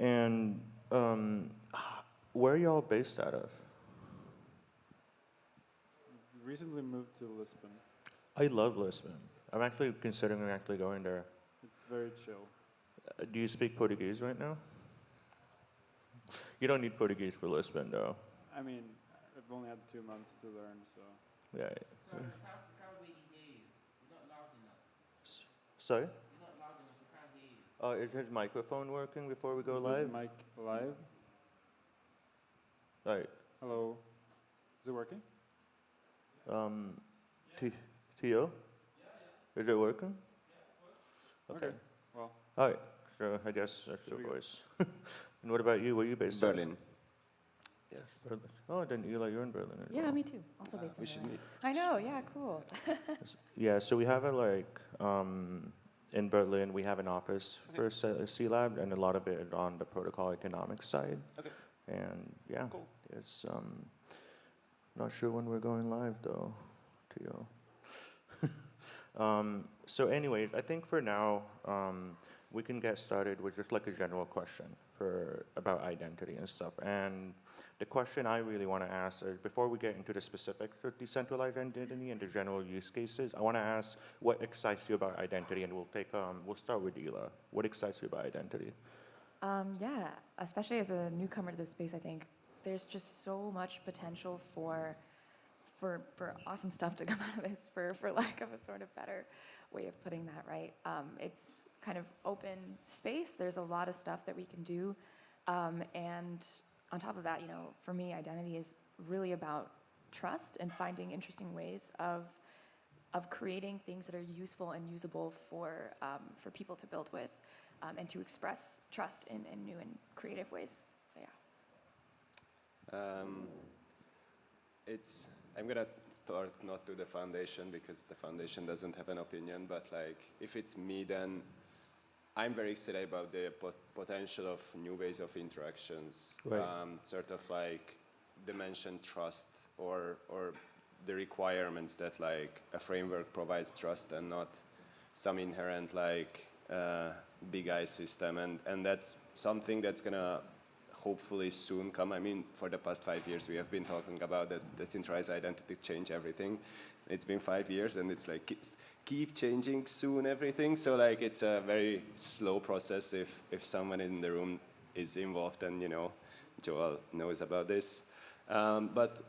And where are y'all based out of? Recently moved to Lisbon. I love Lisbon. I'm actually considering actually going there. It's very chill. Do you speak Portuguese right now? You don't need Portuguese for Lisbon, though. I mean, I've only had 2 months to learn, so. Yeah. Sorry, we can't really hear you. You're not loud enough. Sorry? You're not loud enough. We can't hear you. Is his microphone working before we go Is live? this mic live? All right. Hello? Is it working? Tio? Is it working? Okay. Well, All right. So I guess that's your Should we- voice. And what about you? Where are you based? out of? Berlin. Yes. Berlin. Oh, then Eela, you're in Berlin. as Yeah, well. me too. Also based in We should Berlin. meet. I know. Yeah, cool. Yeah, so we have in Berlin, we have an office for C-Lab, and a lot of it on the protocol economics side. Okay. And yeah, Cool. it's not sure when we're going live though, Tio. So anyway, I think for now, we can get started with just like a general question about identity and stuff. And the question I really want to ask is, before we get into the specifics of decentralized identity and the general use cases, I want to ask what excites you about identity, and we'll start with Eela. What excites you about identity? Yeah, especially as a newcomer to this space, I think there's just so much potential for awesome stuff to come out of this, for lack of a sort of better way of putting that, right? It's kind of open space. There's a lot of stuff that we can do. And on top of that, for me, identity is really about trust and finding interesting ways of creating things that are useful and usable for people to build with, and to express trust in new and creative ways. So, yeah. I'm gonna start not to the foundation because the foundation doesn't have an opinion, but like if it's me, then I'm very excited about the potential of new ways of interactions. Right. Sort of like dimension trust or the requirements that like a framework provides trust and not some inherent like big I system, and that's something that's gonna hopefully soon come. I mean, for the past 5 years, we have been talking about that decentralized identity change everything. It's been 5 years, and it's like keep changing soon everything. So like it's a very slow process if someone in the room is involved, and Joel knows about this. But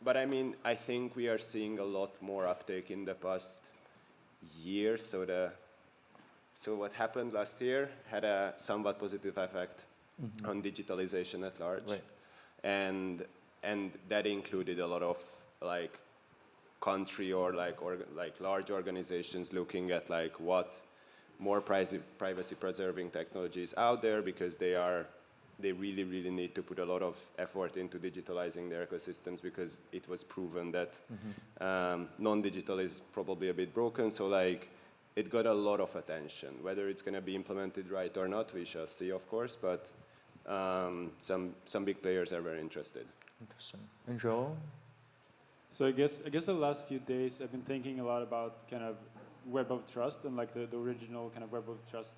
I mean, I think we are seeing a lot more uptake in the past year. So what happened last year had a somewhat positive effect on digitalization at large, Right. and that included a lot of like country or large organizations looking at like what more privacy preserving technologies out there, because they really need to put a lot of effort into digitalizing their ecosystems, because it was proven that non-digital is probably a bit broken. So like it got a lot of attention. Whether it's going to be implemented right or not, we shall see, of course, but some big players are very interested. Interesting. And Joel? so I guess the last few days I've been thinking a lot about kind of web of trust and like the original kind of web of trust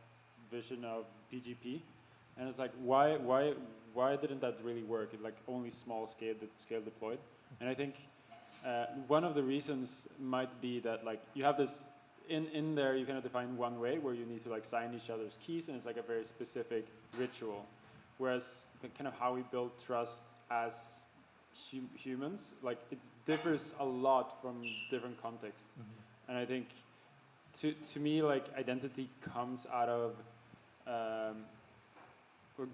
vision of PGP, and it's like why didn't that really work? It like only small scale deployed, and I think one of the reasons might be that like you have this in there you kind of define one way where you need to like sign each other's keys, and it's like a very specific ritual, whereas the kind of how we build trust as humans, like it differs a lot from different contexts. And I think to me like identity comes out of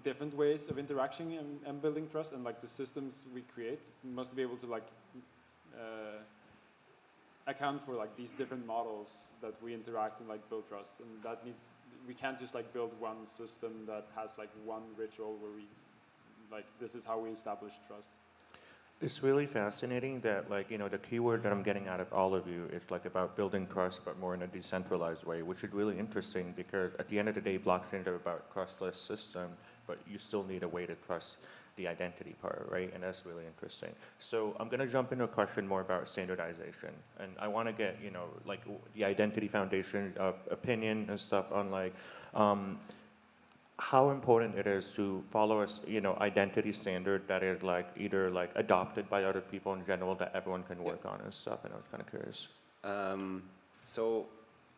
different ways of interaction and building trust, and like the systems we create must be able to like account for like these different models that we interact and like build trust, and we can't just like build one system that has like one ritual where we like this is how we establish trust. It's really fascinating that, like, the keyword that I'm getting out of all of you is like about building trust, but more in a decentralized way, which is really interesting because at the end of the day, blockchains are about trustless system, but you still need a way to trust the identity part, right? And that's really interesting. So I'm gonna jump into a question more about standardization, and I want to get, like the Identity Foundation opinion and stuff on like, how important it is to follow a identity standard that is like either like adopted by other people in general that everyone can work on and stuff. And I was kind of curious. So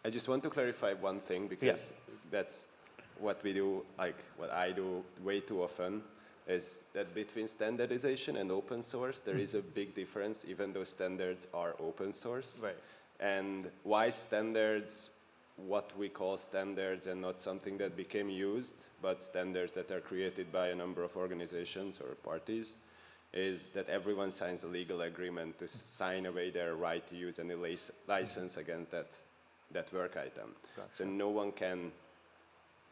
I just want to clarify one thing because that's what we do, like what I do way too often, is that between standardization and open source, there is a big difference, even though standards are open source. Right. And why standards, what we call standards and not something that became used, but standards that are created by a number of organizations or parties, is that everyone signs a legal agreement to sign away their right to use any license against that work item. Gotcha. So no one can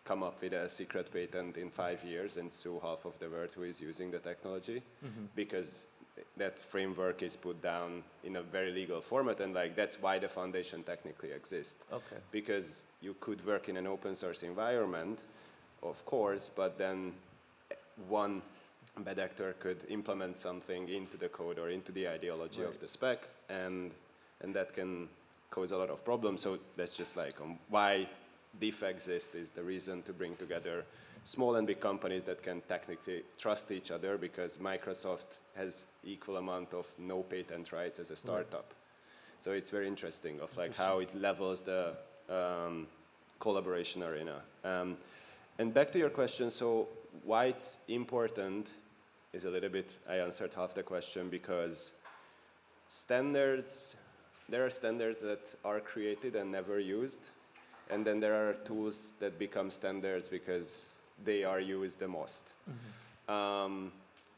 come up with a secret patent in 5 years and sue half of the world who is using the technology, because that framework is put down in a very legal format, and like that's why the foundation technically exists. Okay. Because you could work in an open source environment, of course, but then one bad actor could implement something into the code or into the ideology of the spec, and that can cause a lot of problems. So that's just like why diff exists is the reason to bring together small and big companies that can technically trust each other, because Microsoft has equal amount of no patent rights as a startup. So it's very interesting of like how it levels the collaboration arena. And back to your question, so why it's important is a little bit, I answered half the question, because standards, there are standards that are created and never used, and then there are tools that become standards because they are used the most. And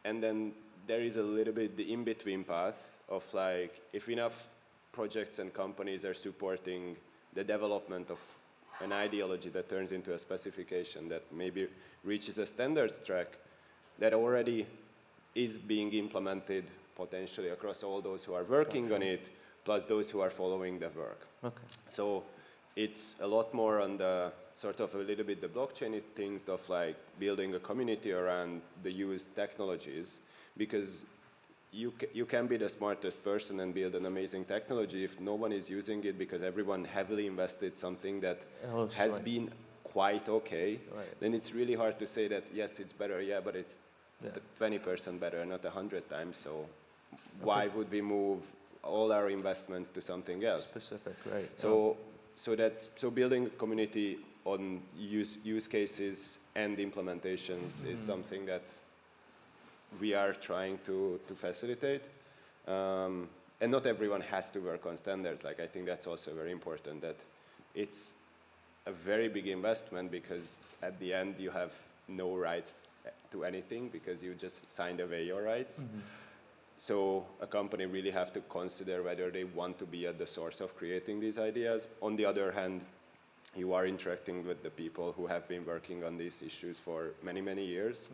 then there is a little bit the in-between path of like, if enough projects and companies are supporting the development of an ideology that turns into a specification that maybe reaches a standards track that already is being implemented potentially across all those who are working on it, plus those who are following the work. Okay. So it's a lot more on the sort of a little bit the blockchain things of like building a community around the used technologies, because you can be the smartest person and build an amazing technology if no one is using it because everyone heavily invested something that has been quite okay, then it's really hard to say that yes, it's better, but it's 20% better, not 100 times. So why would we move all our investments to something else? Specific, right. So building a community on use cases and implementations is something that we are trying to facilitate. And not everyone has to work on standards. Like I think that's also very important, that it's a very big investment because at the end you have no rights to anything because you just signed away your rights. So a company really have to consider whether they want to be at the source of creating these ideas. On the other hand, you are interacting with the people who have been working on these issues for many, many years,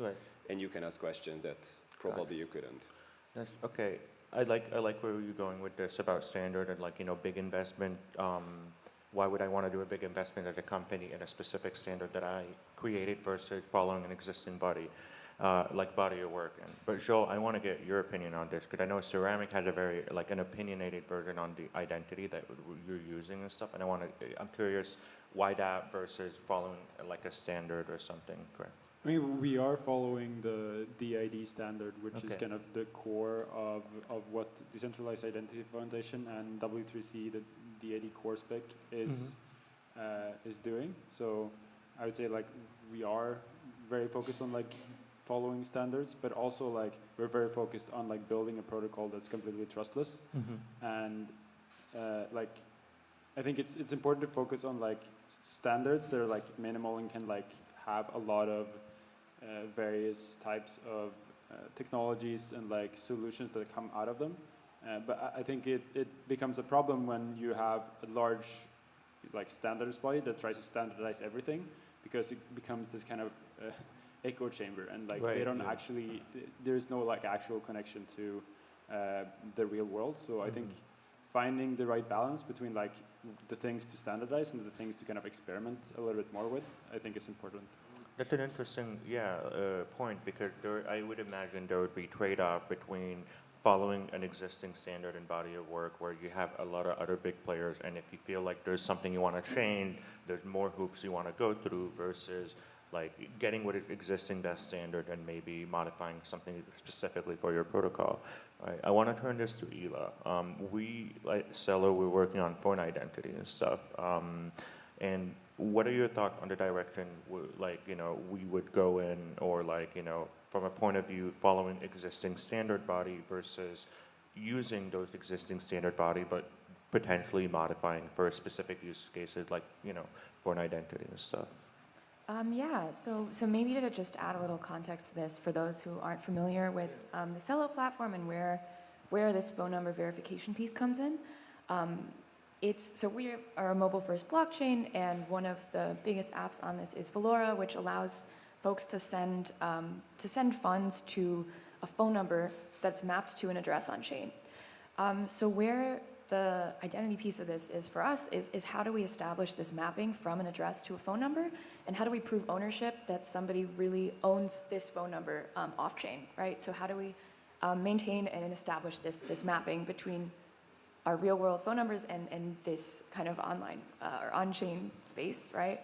and you can ask questions that probably you couldn't. Okay, I like where you're going with this about standard and like, big investment. Why would I want to do a big investment as a company in a specific standard that I created versus following an existing body? Like body of work. But Joel, I want to get your opinion on this, because I know Ceramic has a very like an opinionated version on the identity that you're using and stuff, and I'm curious why that versus following like a standard or something. Correct. I mean, we are following the DID standard, which is kind of the core of what Decentralized Identity Foundation and W3C, the DID core spec, is doing. So I would say like we are very focused on like following standards, but also like we're very focused on like building a protocol that's completely trustless. And like I think it's important to focus on like standards that are like minimal and can like have a lot of various types of technologies and like solutions that come out of them. But I think it becomes a problem when you have a large like standards body that tries to standardize everything, because it becomes this kind of echo chamber, and like they don't actually, there's no like actual connection to the real world. So I think finding the right balance between like the things to standardize and the things to kind of experiment a little bit more with, I think is important. That's an interesting point, because I would imagine there would be trade-off between following an existing standard and body of work where you have a lot of other big players, and if you feel like there's something you want to change, there's more hoops you want to go through, versus like getting what is existing that's standard and maybe modifying something specifically for your protocol. Right. I want to turn this to Eela. We, like Celo, we're working on phone identity and stuff. And what are your thoughts on the direction, like, we would go in, or like, from a point of view, following existing standard body versus using those existing standard body, but potentially modifying for specific use cases, like, phone identity and stuff? Yeah, so maybe to just add a little context to this for those who aren't familiar with the Celo platform and where this phone number verification piece comes in. So we are a mobile-first blockchain, and one of the biggest apps on this is Valora, which allows folks to send funds to a phone number that's mapped to an address on chain. So where the identity piece of this is for us is how do we establish this mapping from an address to a phone number, and how do we prove ownership that somebody really owns this phone number off-chain, right? So how do we maintain and establish this mapping between our real-world phone numbers and this kind of online or on-chain space, right?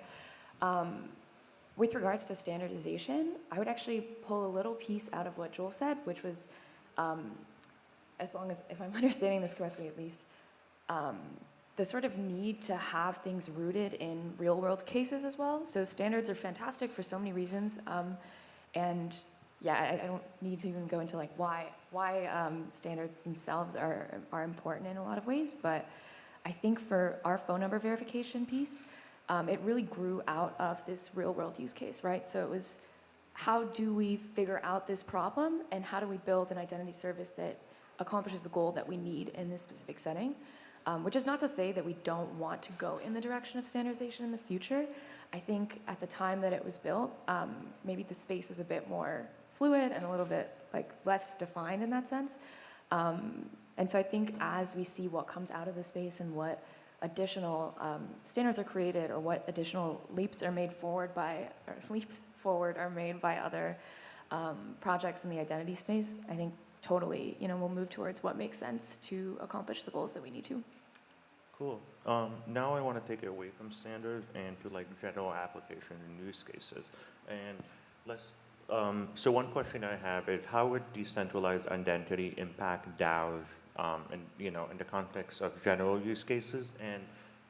With regards to standardization, I would actually pull a little piece out of what Joel said, which was, as long as, if I'm understanding this correctly at least, the sort of need to have things rooted in real-world cases as well. So standards are fantastic for so many reasons, and yeah, I don't need to even go into like why standards themselves are important in a lot of ways, but I think for our phone number verification piece, it really grew out of this real-world use case, right? So it was, how do we figure out this problem, and how do we build an identity service that accomplishes the goal that we need in this specific setting? Which is not to say that we don't want to go in the direction of standardization in the future. I think at the time that it was built, maybe the space was a bit more fluid and a little bit like less defined in that sense. And so I think as we see what comes out of the space and what additional standards are created, or what additional leaps forward are made by other projects in the identity space, I think totally, we'll move towards what makes sense to accomplish the goals that we need to. Cool. Now I want to take it away from standards and to like general application and use cases. And so one question I have is, how would decentralized identity impact DAOs, in the context of general use cases? And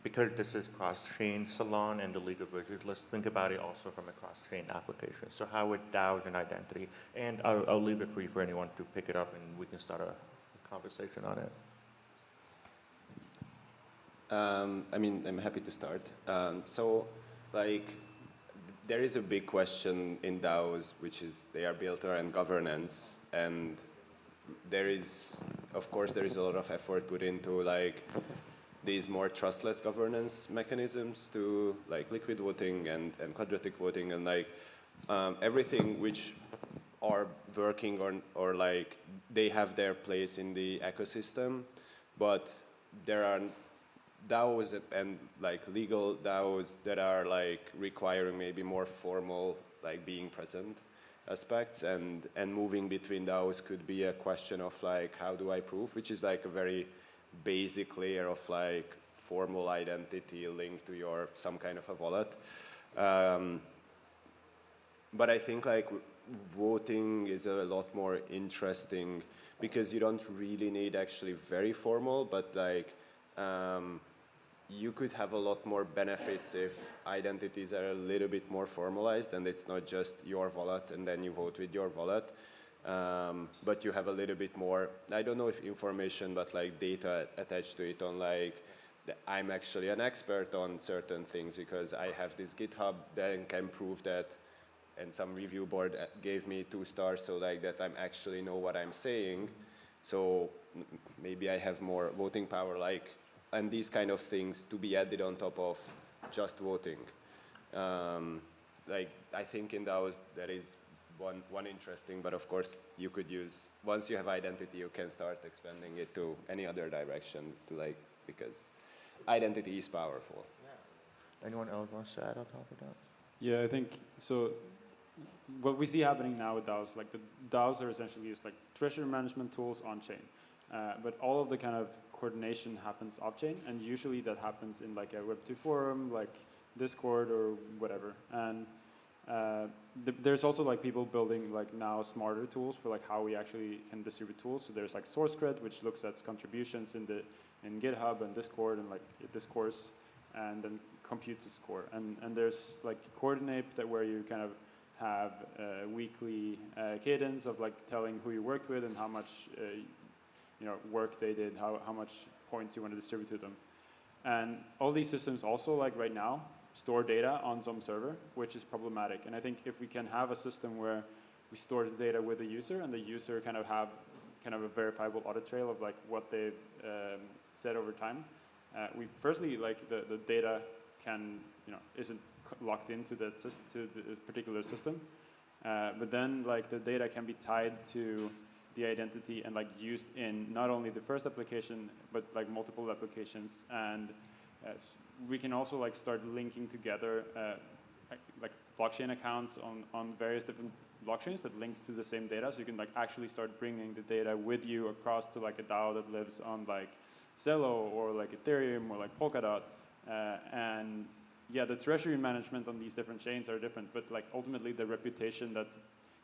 because this is cross-chain Salon and the League of Wizards, let's think about it also from a cross-chain application. So how would DAOs and identity, and I'll leave it free for anyone to pick it up and we can start a conversation on it. I'm happy to start. So, like, there is a big question in DAOs, which is they are built around governance, and of course, there is a lot of effort put into like these more trustless governance mechanisms to like liquid voting and quadratic voting, and like everything which are working or like they have their place in the ecosystem, but there are DAOs and like legal DAOs that are like requiring maybe more formal like being present aspects, and moving between DAOs could be a question of like how do I prove, which is like a very basic layer of like formal identity linked to your some kind of a wallet. But I think like voting is a lot more interesting because you don't really need actually very formal, but like you could have a lot more benefits if identities are a little bit more formalized and it's not just your wallet and then you vote with your wallet. But you have a little bit more, I don't know if information, but like data attached to it on like, I'm actually an expert on certain things because I have this GitHub that can prove that, and some review board gave me 2 stars, so like that I actually know what I'm saying. So maybe I have more voting power, like, and these kind of things to be added on top of just voting. Like, I think in DAOs there is one interesting, but of course you could use, once you have identity, you can start expanding it to any other direction to like, because identity is powerful. Yeah. Anyone else wants to add on top of that? Yeah, I think so. What we see happening now with DAOs, like the DAOs are essentially just like treasury management tools on chain, but all of the kind of coordination happens off chain, and usually that happens in like a Web2 forum, like Discord or whatever. And there's also like people building like now smarter tools for like how we actually can distribute tools. So there's like SourceGrid, which looks at contributions in GitHub and Discord and like discourse, and then computes a score. And there's like Coordinate that where you kind of have a weekly cadence of like telling who you worked with and how much work they did, how much points you want to distribute to them. And all these systems also, like right now, store data on some server, which is problematic. And I think if we can have a system where we store the data with the user and the user kind of have kind of a verifiable audit trail of like what they've said over time, we firstly like the data isn't locked into to this particular system, but then like the data can be tied to the identity and like used in not only the first application but like multiple applications, and we can also like start linking together like blockchain accounts on various different blockchains that links to the same data, so you can like actually start bringing the data with you across to like a DAO that lives on like Celo or like Ethereum or like Polkadot, and yeah, the treasury management on these different chains are different, but like ultimately the reputation that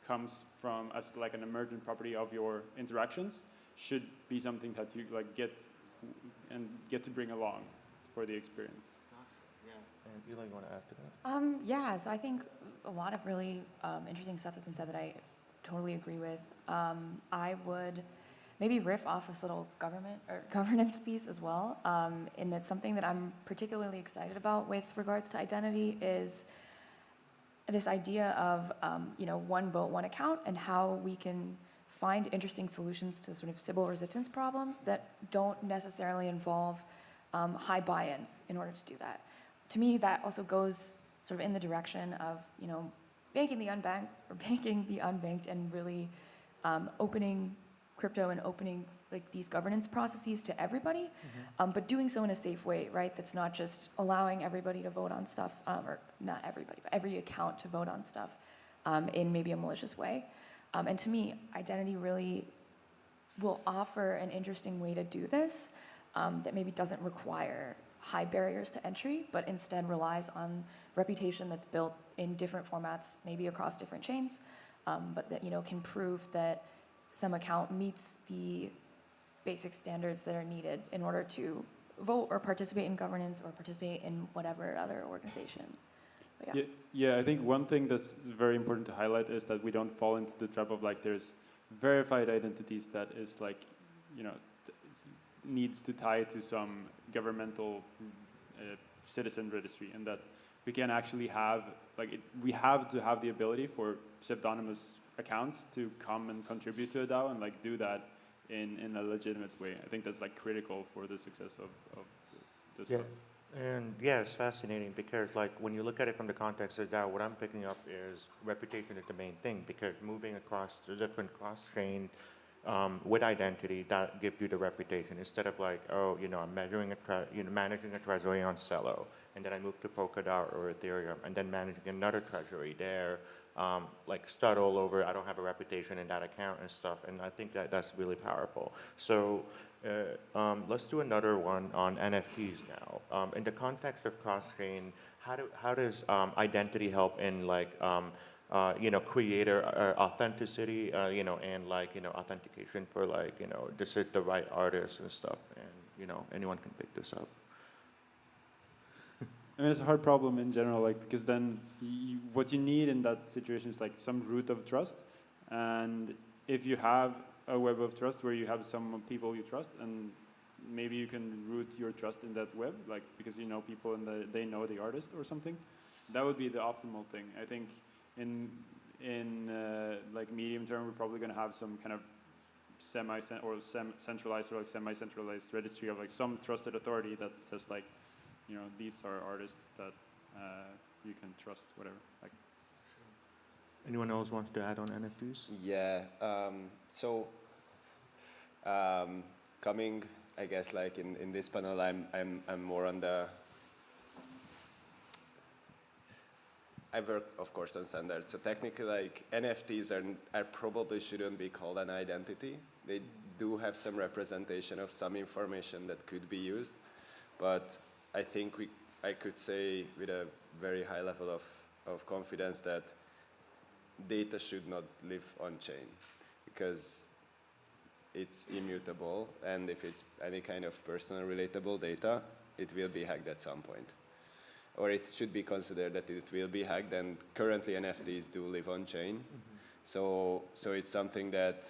comes from as like an emergent property of your interactions should be something that you like get to bring along for the experience. Yeah. And Eela, you want to add to that? Yeah, so I think a lot of really interesting stuff has been said that I totally agree with. I would maybe riff off this little governance piece as well, in that something that I'm particularly excited about with regards to identity is this idea of one vote, one account, and how we can find interesting solutions to sort of Sybil resistance problems that don't necessarily involve high buy-ins in order to do that. To me, that also goes sort of in the direction of banking the unbanked and really opening crypto and opening like these governance processes to everybody, but doing so in a safe way, right? That's not just allowing everybody to vote on stuff, or not everybody, but every account to vote on stuff in maybe a malicious way. And to me, identity really will offer an interesting way to do this that maybe doesn't require high barriers to entry, but instead relies on reputation that's built in different formats, maybe across different chains, but that can prove that some account meets the basic standards that are needed in order to vote or participate in governance or participate in whatever other organization. But Yeah, I think one thing that's very important to highlight is that we don't fall into the trap of like there's verified identities that is like, needs to tie to some governmental citizen registry, and that we can actually have we have to have the ability for pseudonymous accounts to come and contribute to a DAO and like do that in a legitimate way. I think that's like critical for the success of this stuff. And yeah, it's fascinating because like when you look at it from the context of DAO, what I'm picking up is reputation is the main thing, because moving across the different cross-chain with identity, that gives you the reputation instead of like, I'm managing a treasury on Celo, and then I move to Polkadot or Ethereum, and then managing another treasury there, start all over. I don't have a reputation in that account and stuff, and I think that's really powerful. So let's do another one on NFTs now. In the context of cross-chain, how does identity help in creator authenticity, and authentication for this is the right artist and stuff, and anyone can pick this up. I mean, it's a hard problem in general, because then what you need in that situation is some root of trust, and if you have a web of trust where you have some people you trust, and maybe you can root your trust in that web, because you know people and they know the artist or something, that would be the optimal thing. I think in medium term, we're probably going to have some kind of centralized or semi-centralized registry of some trusted authority that says these are artists that you can trust, whatever. Anyone else wants to add on NFTs? Yeah. Coming, I guess, in this panel, I'm more on the. I work, of course, on standards. So technically, NFTs are probably shouldn't be called an identity. They do have some representation of some information that could be used, but I think I could say with a very high level of of confidence that data should not live on chain, because it's immutable, and if it's any kind of personal relatable data, it will be hacked at some point. Or it should be considered that it will be hacked, and currently NFTs do live on chain. So it's something that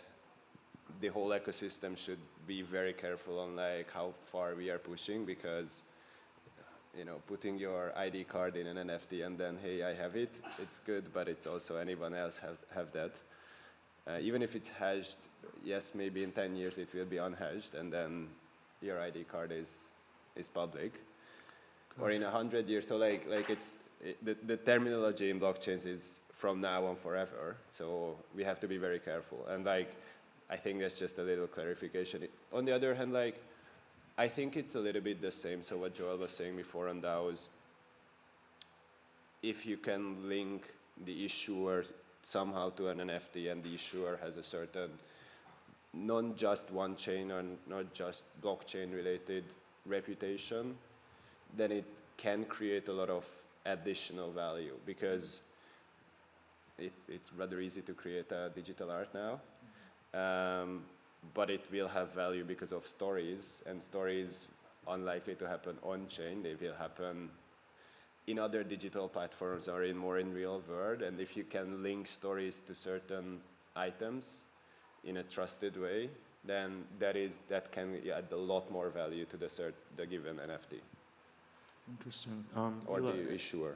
the whole ecosystem should be very careful on, like how far we are pushing, because putting your ID card in an NFT and then, hey, I have it, it's good, but it's also anyone else have that. Even if it's hashed, yes, maybe in 10 years it will be unhashed, and then your ID card is public. Or in 100 years, so the terminology in blockchains is from now on forever, so we have to be very careful. And I think that's just a little clarification. On the other hand, I think it's a little bit the same. So what Joel was saying before on DAOs, if you can link the issuer somehow to an NFT, and the issuer has a certain, not just one chain or not just blockchain related reputation, then it can create a lot of additional value, because it's rather easy to create a digital art now. But it will have value because of stories, and stories unlikely to happen on-chain. They will happen in other digital platforms or more in real world. And if you can link stories to certain items in a trusted way, then that can add a lot more value to the given NFT. Interesting. Or Eela, the issuer.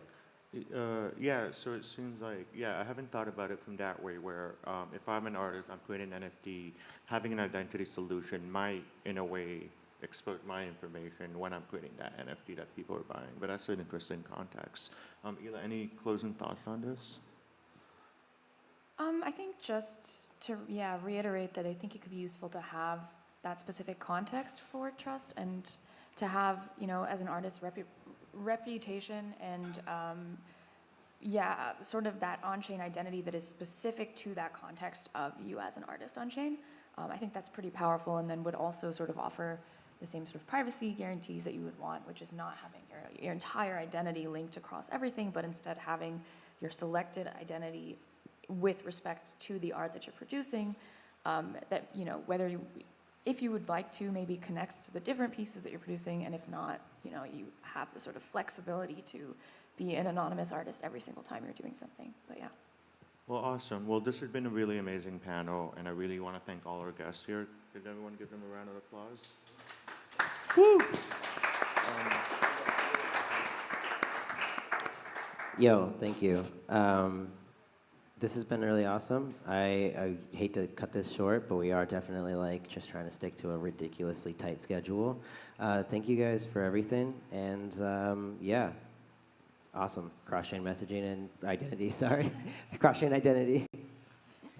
Yeah, so it seems like, I haven't thought about it from that way, where if I'm an artist, I'm creating an NFT, having an identity solution might, in a way, expose my information when I'm creating that NFT that people are buying. But that's an interesting context. Eela, any closing thoughts on this? I think just to reiterate that I think it could be useful to have that specific context for trust, and to have, as an artist, reputation and sort of that on-chain identity that is specific to that context of you as an artist on-chain. I think that's pretty powerful, and then would also sort of offer the same sort of privacy guarantees that you would want, which is not having your entire identity linked across everything, but instead having your selected identity with respect to the art that you're producing, that, if you would like to, maybe connects to the different pieces that you're producing, and if not, you have the sort of flexibility to be an anonymous artist every single time you're doing something. But yeah. Well, awesome. Well, this has been a really amazing panel, and I really want to thank all our guests here. Could everyone give them a round of applause? Woo! Yo, thank you. This has been really awesome. I hate to cut this short, but we are definitely just trying to stick to a ridiculously tight schedule. Thank you guys for everything, and awesome. Cross-chain messaging and identity, sorry. Cross-chain identity.